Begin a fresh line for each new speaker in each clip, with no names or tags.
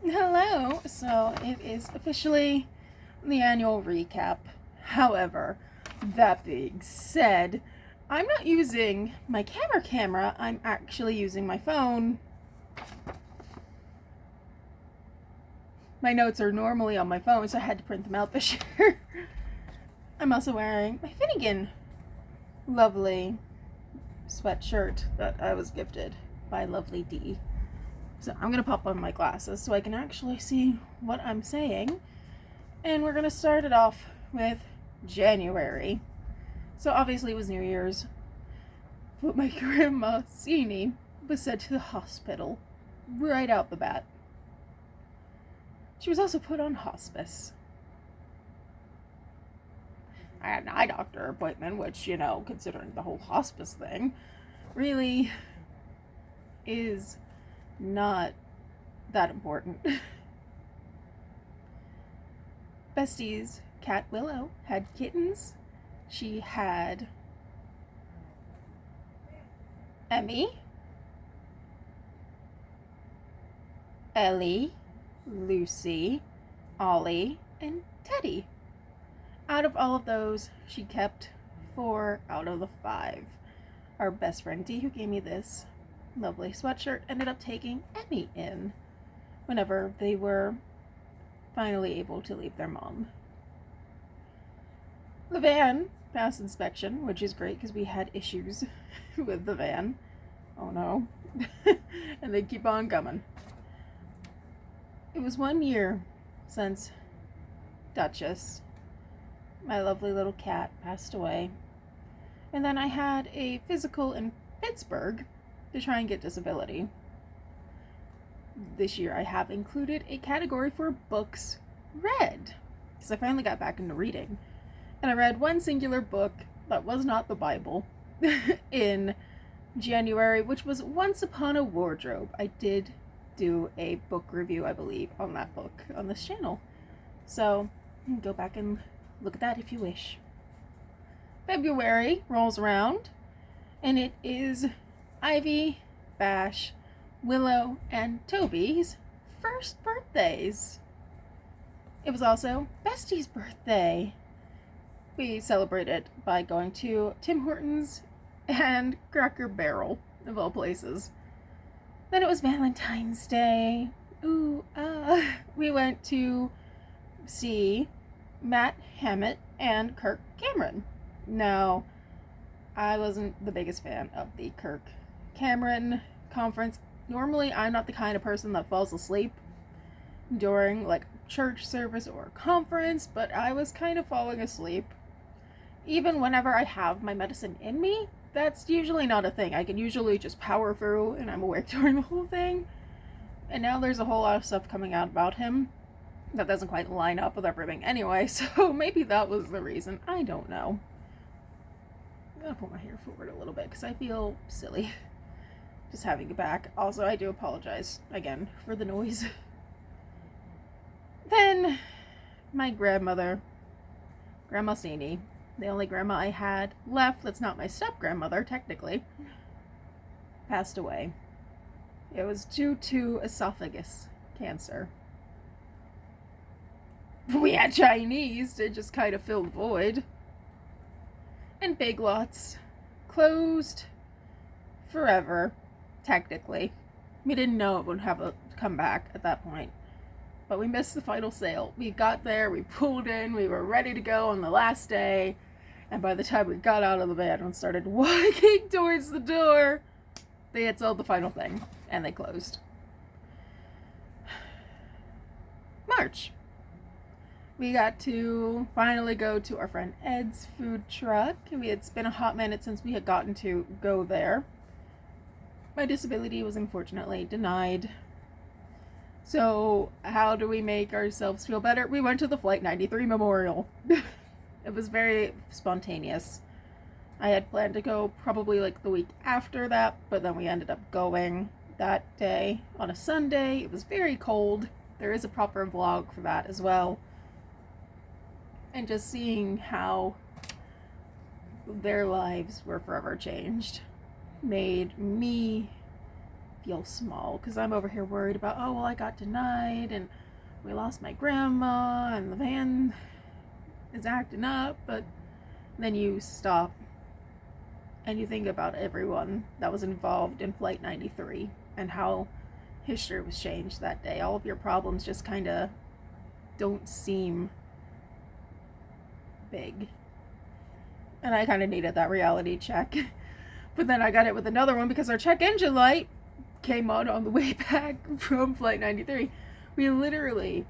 Hello! So it is officially the annual recap. However, that being said, I'm not using my camera, I'm actually using my phone. My notes are normally on my phone, so I had to print them out this year. I'm also wearing my Finnegan lovely sweatshirt that I was gifted by Lovely D. So I'm gonna pop on my glasses so I can actually see what I'm saying. And we're gonna start it off with January. So obviously it was New Year's. But my grandma, Sini, was sent to the hospital right out the bat. She was also put on hospice. I had an eye doctor appointment, which, considering the whole hospice thing, really is not that important. Bestie's cat Willow had kittens. She had Emmy, Ellie, Lucy, Ollie, and Teddy. Out of all of those, she kept 4 out of the 5. Our best friend Dee, who gave me this lovely sweatshirt, ended up taking Emmy in whenever they were finally able to leave their mom. The van passed inspection, which is great because we had issues with the van. Oh no. And they keep on coming. It was 1 year since Duchess, my lovely little cat, passed away. And then I had a physical in Pittsburgh to try and get disability. This year I have included a category for books read, because I finally got back into reading. And I read one singular book that was not the Bible in January, which was Once Upon a Wardrobe. I did do a book review, I believe, on that book on this channel. So you can go back and look at that if you wish. February rolls around, and it is Ivy, Bash, Willow, and Toby's first birthdays. It was also Bestie's birthday. We celebrated by going to Tim Hortons and Cracker Barrel, of all places. Then it was Valentine's Day. We went to see Matt Hammett and Kirk Cameron. Now, I wasn't the biggest fan of the Kirk Cameron conference. Normally, I'm not the kind of person that falls asleep during church service or conference, but I was kind of falling asleep. Even whenever I have my medicine in me, that's usually not a thing. I can usually just power through and I'm awake during the whole thing. And now there's a whole lot of stuff coming out about him that doesn't quite line up with everything anyway, so maybe that was the reason. I don't know. I'm gonna pull my hair forward a little bit because I feel silly just having it back. Also, I do apologize again for the noise. Then my grandmother, Grandma Sini, the only grandma I had left that's not my step-grandmother, technically, passed away. It was due to esophagus cancer. We had Chinese to just kind of fill the void. And Big Lots closed forever, technically. We didn't know it would have a comeback at that point. But we missed the final sale. We got there, we pulled in, we were ready to go on the last day. And by the time we got out of the van and started walking towards the door, they had sold the final thing. And they closed. March. We got to finally go to our friend Ed's food truck. It's been a hot minute since we had gotten to go there. My disability was unfortunately denied. So how do we make ourselves feel better? We went to the Flight 93 Memorial. It was very spontaneous. I had planned to go probably the week after that, but then we ended up going that day on a Sunday. It was very cold. There is a proper vlog for that as well. And just seeing how their lives were forever changed made me feel small because I'm over here worried about, oh, well, I got denied and we lost my grandma and the van is acting up. But then you stop and you think about everyone that was involved in Flight 93 and how history was changed that day. All of your problems just kind of don't seem big. And I kind of needed that reality check. But then I got it with another one because our check engine light came on the way back from Flight 93. We literally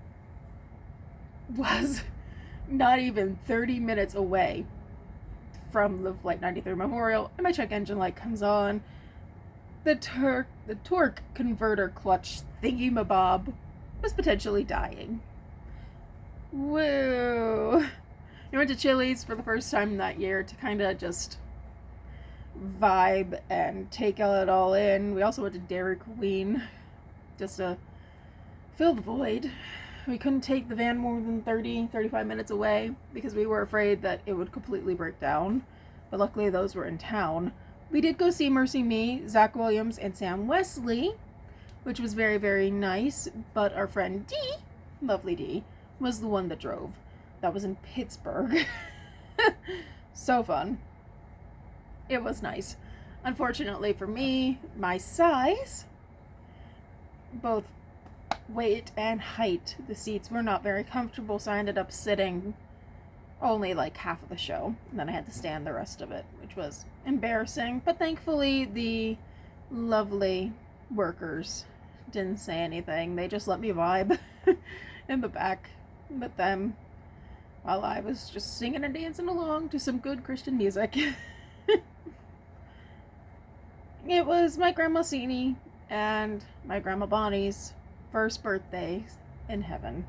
was not even 30 minutes away from the Flight 93 memorial, and my check engine light comes on. The torque converter clutch thingy-mabob was potentially dying. Woo! I went to Chili's for the first time that year to kind of just vibe and take it all in. We also went to Dairy Queen just to fill the void. We couldn't take the van more than 35 minutes away because we were afraid that it would completely break down. But luckily those were in town. We did go see Mercy Me, Zach Williams, and Sam Wesley, which was very, very nice. But our friend Dee, lovely Dee, was the one that drove. That was in Pittsburgh. So fun. It was nice. Unfortunately for me, my size, both weight and height, the seats were not very comfortable, so I ended up sitting only like half of the show, and then I had to stand the rest of it, which was embarrassing. But thankfully the lovely workers didn't say anything. They just let me vibe in the back with them while I was just singing and dancing along to some good Christian music. It was my grandma Sini and my grandma Bonnie's first birthdays in heaven.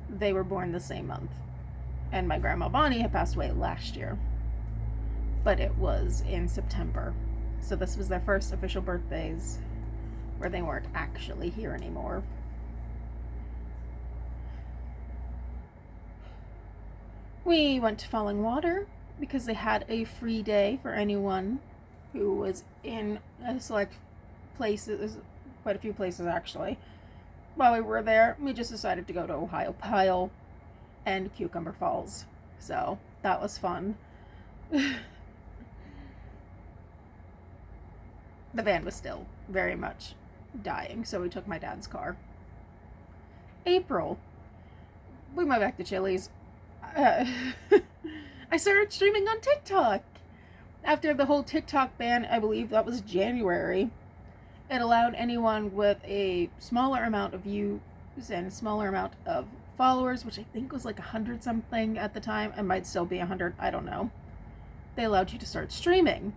They were born the same month. And my grandma Bonnie had passed away last year. But it was in September. So this was their first official birthdays where they weren't actually here anymore. We went to Falling Water because they had a free day for anyone who was in a select places, quite a few places actually. While we were there, we just decided to go to Ohio Pile and Cucumber Falls. So that was fun. The van was still very much dying, so we took my dad's car. April, we went back to Chili's. I started streaming on TikTok. After the whole TikTok ban, I believe that was January, it allowed anyone with a smaller amount of views and a smaller amount of followers, which I think was like 100 something at the time. It might still be 100, I don't know. They allowed you to start streaming.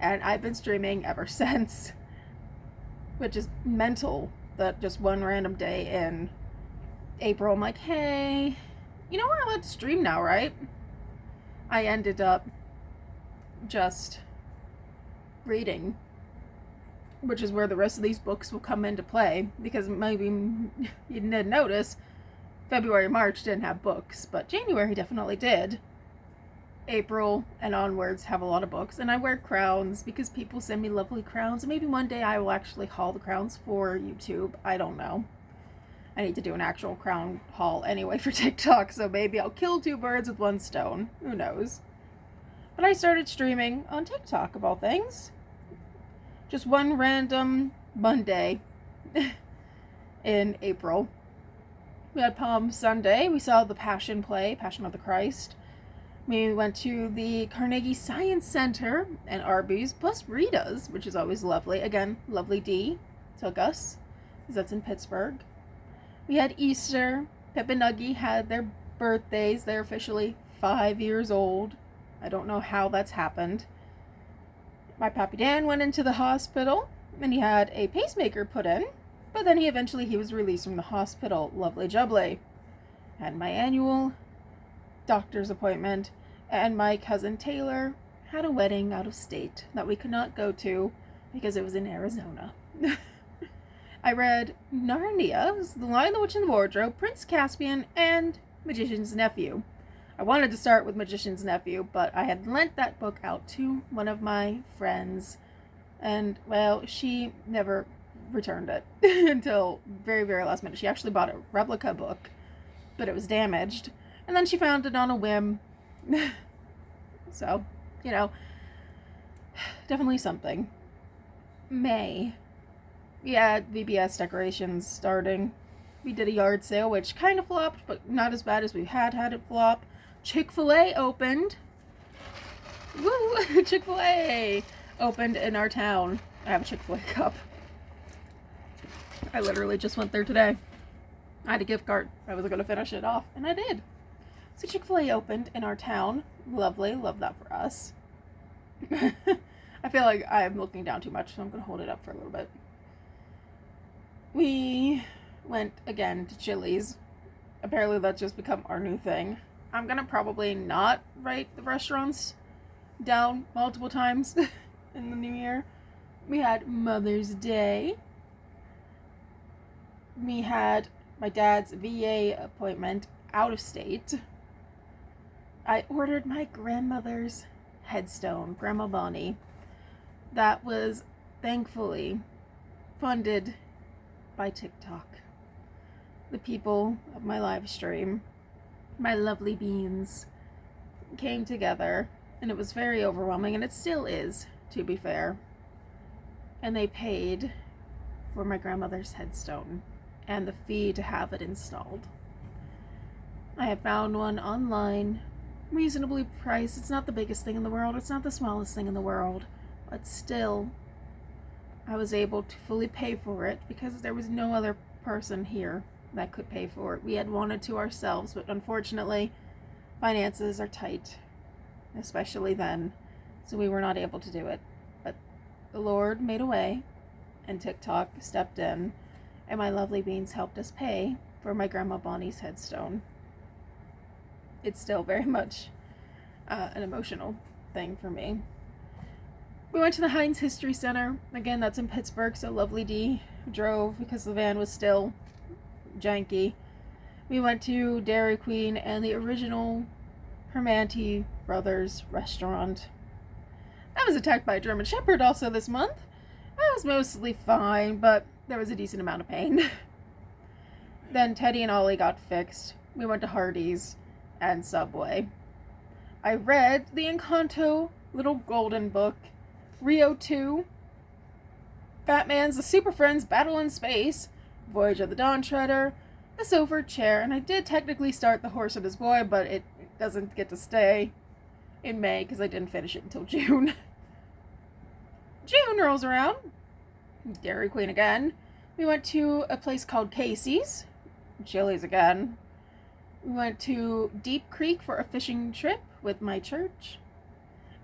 And I've been streaming ever since, which is mental that just one random day in April, I'm like, hey, you know we're allowed to stream now, right? I ended up just reading, which is where the rest of these books will come into play, because maybe you didn't notice February, March didn't have books, but January definitely did. April and onwards have a lot of books, and I wear crowns because people send me lovely crowns, and maybe one day I will actually haul the crowns for YouTube. I don't know. I need to do an actual crown haul anyway for TikTok, so maybe I'll kill two birds with one stone. Who knows? But I started streaming on TikTok, of all things. Just one random Monday in April. We had Palm Sunday. We saw the Passion play, Passion of the Christ. We went to the Carnegie Science Center and Arby's, plus Rita's, which is always lovely. Again, lovely D took us, because that's in Pittsburgh. We had Easter. Pep and Nuggy had their birthdays. They're officially 5 years old. I don't know how that's happened. My Pappy Dan went into the hospital, and he had a pacemaker put in, but then he was released from the hospital. Lovely jubbly. Had my annual doctor's appointment, and my cousin Taylor had a wedding out of state that we could not go to because it was in Arizona. I read Narnia, The Lion, the Witch, and the Wardrobe, Prince Caspian, and Magician's Nephew. I wanted to start with Magician's Nephew, but I had lent that book out to one of my friends And, well, she never returned it until very, very last minute. She actually bought a replica book, but it was damaged. And then she found it on a whim. So, you know, definitely something. May. We had VBS decorations starting. We did a yard sale, which kind of flopped, but not as bad as we had it flop. Chick-fil-A opened. Woo! Chick-fil-A opened in our town. I have a Chick-fil-A cup. I literally just went there today. I had a gift card. I was going to finish it off, and I did. So Chick-fil-A opened in our town. Lovely. Love that for us. I feel like I'm looking down too much, so I'm going to hold it up for a little bit. We went again to Chili's. Apparently that's just become our new thing. I'm going to probably not write the restaurants down multiple times in the new year. We had Mother's Day. We had my dad's VA appointment out of state. I ordered my grandmother's headstone, Grandma Bonnie. That was thankfully funded by TikTok. The people of my live stream, my lovely beans, came together, and it was very overwhelming, and it still is, to be fair. And they paid for my grandmother's headstone and the fee to have it installed. I have found one online, reasonably priced. It's not the biggest thing in the world, it's not the smallest thing in the world, but still, I was able to fully pay for it because there was no other person here that could pay for it. We had wanted to ourselves, but unfortunately, finances are tight, especially then, so we were not able to do it. But the Lord made a way, and TikTok stepped in, and my lovely beans helped us pay for my Grandma Bonnie's headstone. It's still very much an emotional thing for me. We went to the Heinz History Center. Again, that's in Pittsburgh, so Lovely D drove because the van was still janky. We went to Dairy Queen and the original Hermanti Brothers restaurant. I was attacked by a German Shepherd also this month. I was mostly fine, but there was a decent amount of pain. Then Teddy and Ollie got fixed. We went to Hardee's and Subway. I read the Encanto Little Golden Book, Rio 2, Batman's The Super Friends Battle in Space, Voyage of the Dawn Treader, The Silver Chair, and I did technically start The Horse and His Boy, but it doesn't get to stay in May because I didn't finish it until June. June rolls around. Dairy Queen again. We went to a place called Casey's. Chili's again. We went to Deep Creek for a fishing trip with my church.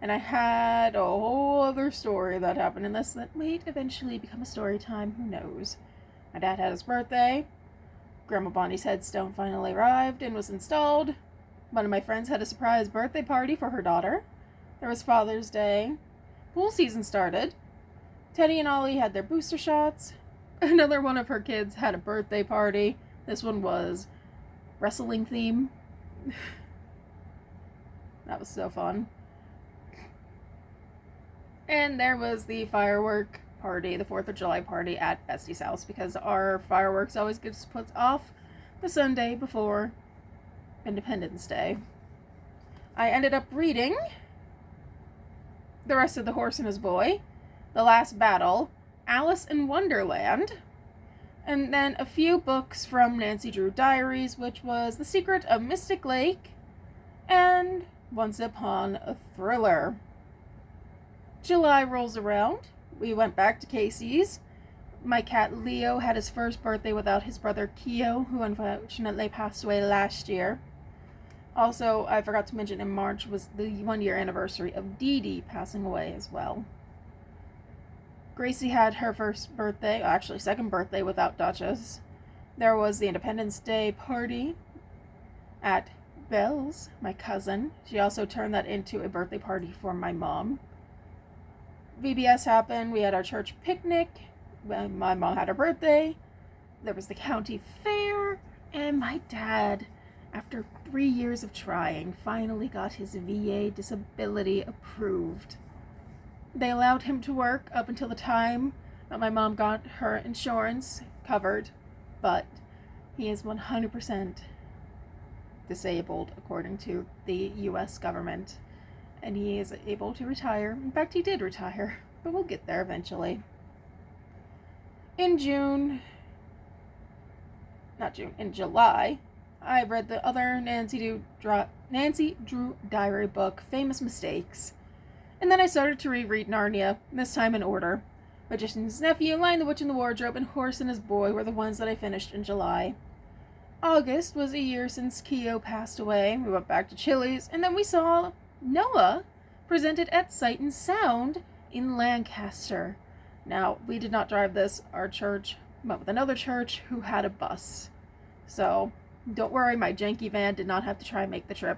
And I had a whole other story that happened in this that might eventually become a story time. Who knows? My dad had his birthday. Grandma Bonnie's headstone finally arrived and was installed. One of my friends had a surprise birthday party for her daughter. There was Father's Day. Pool season started. Teddy and Ollie had their booster shots. Another one of her kids had a birthday party. This one was wrestling theme. That was so fun. And there was the firework party, the 4th of July party at Bestie's house, because our fireworks always gets put off the Sunday before Independence Day. I ended up reading the rest of The Horse and His Boy, The Last Battle, Alice in Wonderland, and then a few books from Nancy Drew Diaries, which was The Secret of Mystic Lake and Once Upon a Thriller. July rolls around. We went back to Casey's. My cat Leo had his first birthday without his brother Keo, who unfortunately passed away last year. Also, I forgot to mention in March was the 1-year anniversary of Dee Dee passing away as well. Gracie had her first birthday, actually second birthday without Duchess. There was the Independence Day party at Belle's, my cousin. She also turned that into a birthday party for my mom. VBS happened. We had our church picnic. My mom had her birthday. There was the county fair. And my dad, after 3 years of trying, finally got his VA disability approved. They allowed him to work up until the time that my mom got her insurance covered, but he is 100% disabled according to the US government, and he is able to retire. In fact, he did retire, but we'll get there eventually. In July, I read the other Nancy Drew diary book, Famous Mistakes. And then I started to reread Narnia, this time in order. Magician's Nephew, Lion the Witch in the Wardrobe, and Horse and His Boy were the ones that I finished in July. August was a year since Keo passed away. We went back to Chili's, and then we saw Noah presented at Sight and Sound in Lancaster. Now, we did not drive this. Our church went with another church who had a bus. So, don't worry, my janky van did not have to try and make the trip.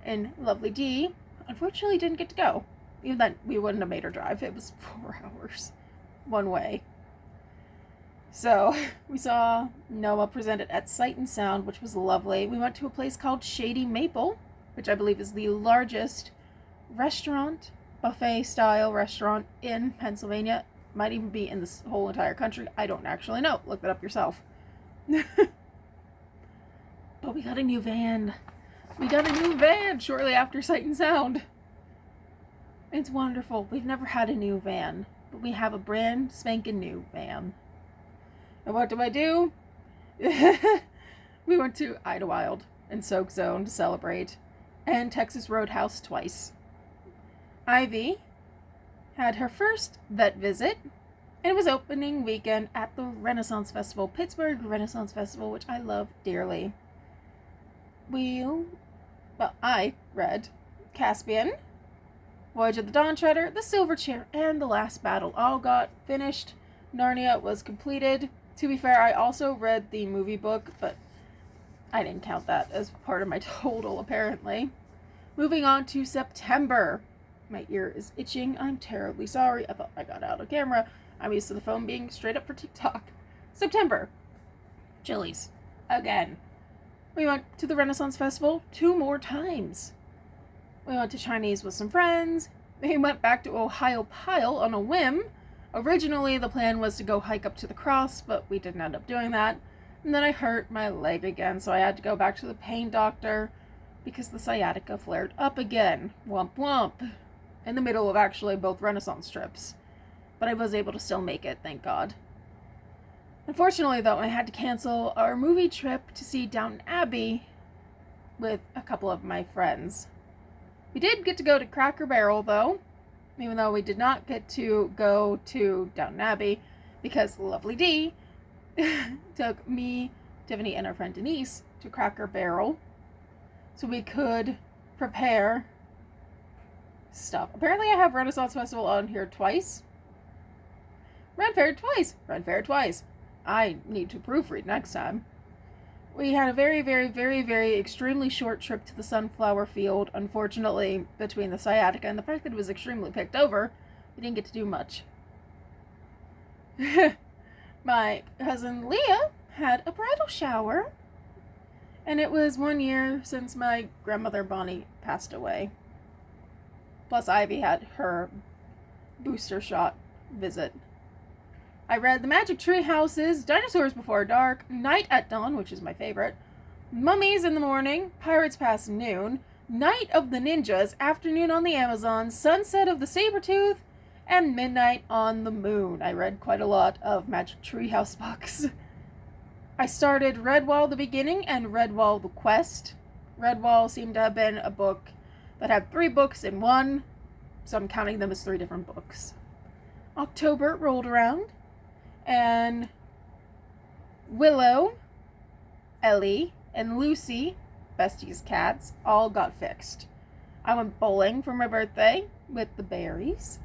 And Lovely D, unfortunately, didn't get to go. Even then, we wouldn't have made her drive. It was 4 hours one way. So, we saw Noah presented at Sight and Sound, which was lovely. We went to a place called Shady Maple, which I believe is the largest restaurant, buffet-style restaurant in Pennsylvania. Might even be in this whole entire country. I don't actually know. Look that up yourself. But we got a new van. We got a new van shortly after Sight and Sound. It's wonderful. We've never had a new van, but we have a brand spanking new van. And what do? We went to Idlewild and Soak Zone to celebrate, and Texas Roadhouse twice. Ivy had her first vet visit, and it was opening weekend at the Renaissance Festival, Pittsburgh Renaissance Festival, which I love dearly. I read Caspian, Voyage of the Dawn Treader, The Silver Chair, and The Last Battle. All got finished. Narnia was completed. To be fair, I also read the movie book, but I didn't count that as part of my total, apparently. Moving on to September. My ear is itching. I'm terribly sorry. I thought I got out of camera. I'm used to the phone being straight up for TikTok. September. Chili's. Again. We went to the Renaissance Festival 2 more times. We went to Chinese with some friends. We went back to Ohio Pile on a whim. Originally, the plan was to go hike up to the cross, but we didn't end up doing that. And then I hurt my leg again, so I had to go back to the pain doctor because the sciatica flared up again. Womp womp. In the middle of actually both Renaissance trips. But I was able to still make it, thank God. Unfortunately, though, I had to cancel our movie trip to see Downton Abbey with a couple of my friends. We did get to go to Cracker Barrel, though, even though we did not get to go to Downton Abbey, because Lovely D took me, Tiffany, and our friend Denise to Cracker Barrel so we could prepare stuff. Apparently I have Renaissance Festival on here twice. Ren Fair twice. I need to proofread next time. We had a very, very, very, very extremely short trip to the sunflower field. Unfortunately, between the sciatica and the fact that it was extremely picked over, we didn't get to do much. My cousin Leah had a bridal shower, and it was 1 year since my grandmother Bonnie passed away. Plus Ivy had her booster shot visit. I read The Magic Tree Houses, Dinosaurs Before Dark, Night at Dawn, which is my favorite, Mummies in the Morning, Pirates Past Noon, Night of the Ninjas, Afternoon on the Amazon, Sunset of the Sabretooth, and Midnight on the Moon. I read quite a lot of Magic Tree House books. I started Redwall the Beginning and Redwall the Quest. Redwall seemed to have been a book that had 3 books in one, so I'm counting them as 3 different books. October rolled around, and Willow, Ellie, and Lucy, Bestie's cats, all got fixed. I went bowling for my birthday with the Berries.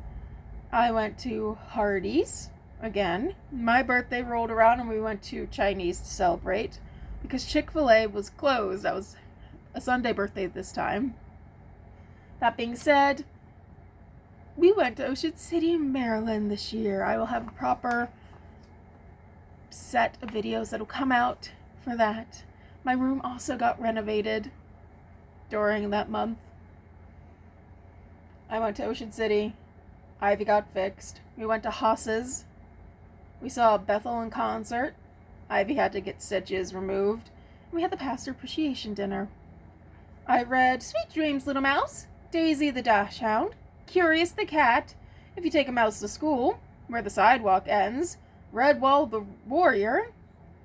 I went to Hardee's again. My birthday rolled around and we went to Chinese to celebrate because Chick-fil-A was closed. That was a Sunday birthday this time. That being said, we went to Ocean City, Maryland this year. I will have a proper set of videos that will come out for that. My room also got renovated during that month. I went to Ocean City. Ivy got fixed. We went to Haas's. We saw Bethel in concert. Ivy had to get stitches removed. We had the pastor appreciation dinner. I read Sweet Dreams, Little Mouse, Daisy the Dachshund, Curious the Cat, If You Take a Mouse to School, Where the Sidewalk Ends, Redwall the Warrior,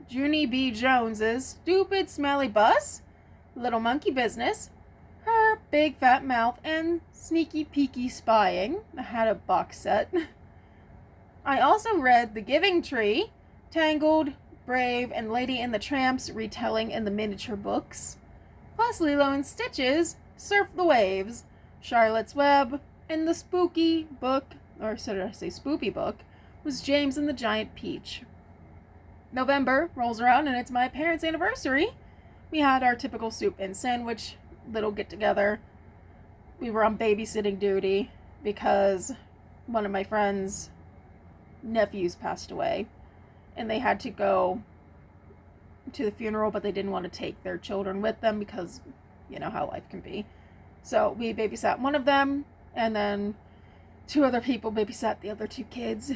Junie B. Jones's Stupid Smelly Bus, Little Monkey Business, Her Big Fat Mouth, and Sneaky Peeky Spying. I had a box set. I also read The Giving Tree, Tangled, Brave, and Lady and the Tramp's retelling in the miniature books, plus Lilo and Stitch's Surf the Waves, Charlotte's Web, and the spooky book, or should I say spoopy book, was James and the Giant Peach. November rolls around and it's my parents' anniversary. We had our typical soup and sandwich little get-together. We were on babysitting duty because one of my friends' nephews passed away, and they had to go to the funeral, but they didn't want to take their children with them because you know how life can be. So we babysat one of them, and then 2 other people babysat the other 2 kids.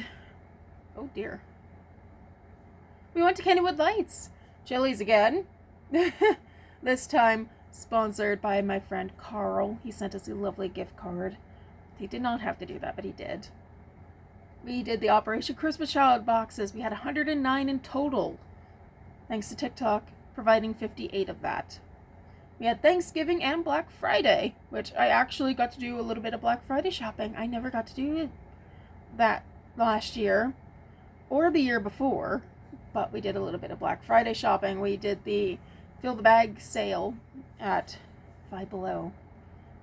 Oh dear. We went to Kennywood Lights. Chili's again. This time sponsored by my friend Carl. He sent us a lovely gift card. He did not have to do that, but he did. We did the Operation Christmas Child boxes. We had 109 in total, thanks to TikTok providing 58 of that. We had Thanksgiving and Black Friday, which I actually got to do a little bit of Black Friday shopping. I never got to do that last year or the year before, but we did a little bit of Black Friday shopping. We did the Fill the Bag sale at Five Below.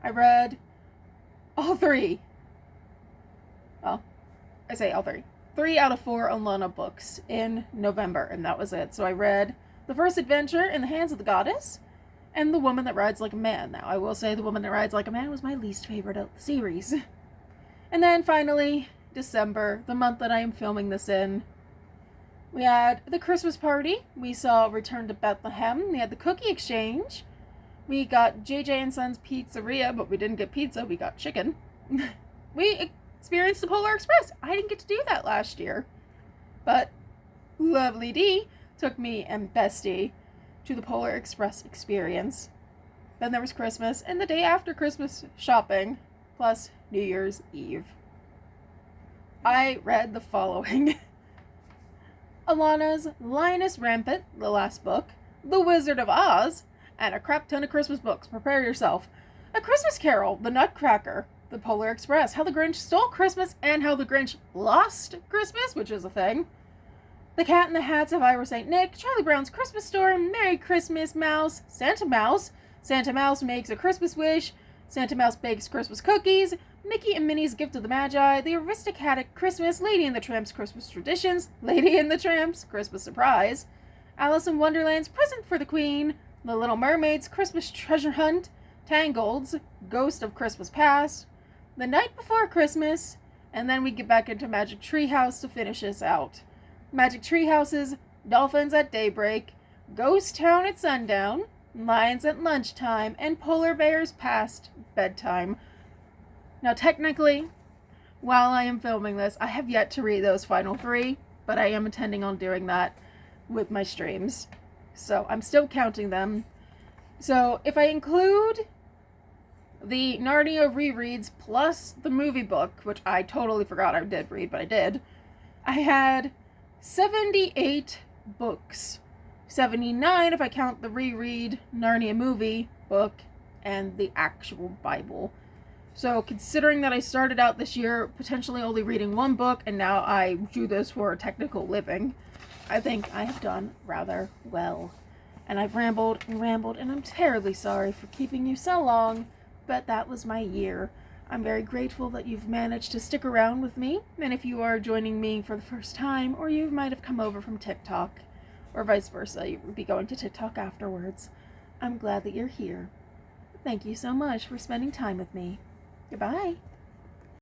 I read all 3. Well, I say all 3. 3 out of 4 Alana books in November, and that was it. So I read The First Adventure in the Hands of the Goddess and The Woman That Rides Like a Man. Now, I will say The Woman That Rides Like a Man was my least favorite of the series. And then finally, December, the month that I am filming this in, we had the Christmas party. We saw Return to Bethlehem. We had the cookie exchange. We got JJ & Sons Pizzeria, but we didn't get pizza. We got chicken. We experienced the Polar Express. I didn't get to do that last year. But Lovely D took me and Bestie to the Polar Express experience. Then there was Christmas and the day after Christmas shopping, plus New Year's Eve. I read the following. Alana's Lioness Rampant, the last book, The Wizard of Oz, and a crap ton of Christmas books. Prepare yourself. A Christmas Carol, The Nutcracker, The Polar Express, How the Grinch Stole Christmas and How the Grinch Lost Christmas, which is a thing. The Cat in the Hat of Ira St. Nick, Charlie Brown's Christmas Store, Merry Christmas Mouse, Santa Mouse Makes a Christmas Wish, Santa Mouse Bakes Christmas Cookies, Mickey and Minnie's Gift of the Magi, The Aristocratic Christmas, Lady and the Tramp's Christmas Traditions, Lady and the Tramp's Christmas Surprise, Alice in Wonderland's Present for the Queen, The Little Mermaid's Christmas Treasure Hunt, Tangled's Ghost of Christmas Past, The Night Before Christmas, and then we get back into Magic Tree House to finish us out. Magic Tree House's Dolphins at Daybreak, Ghost Town at Sundown, Lions at Lunchtime, and Polar Bears past bedtime. Now, technically, while I am filming this, I have yet to read those final 3, but I am intending on doing that with my streams. So I'm still counting them. So if I include the Narnia rereads plus the movie book, which I totally forgot I did read, but I did, I had 78 books. 79 if I count the reread Narnia movie book and the actual Bible. So considering that I started out this year potentially only reading 1 book and now I do this for a technical living, I think I have done rather well. And I've rambled and rambled, and I'm terribly sorry for keeping you so long, but that was my year. I'm very grateful that you've managed to stick around with me, and if you are joining me for the first time, or you might have come over from TikTok, or vice versa, you would be going to TikTok afterwards, I'm glad that you're here. Thank you so much for spending time with me. Goodbye.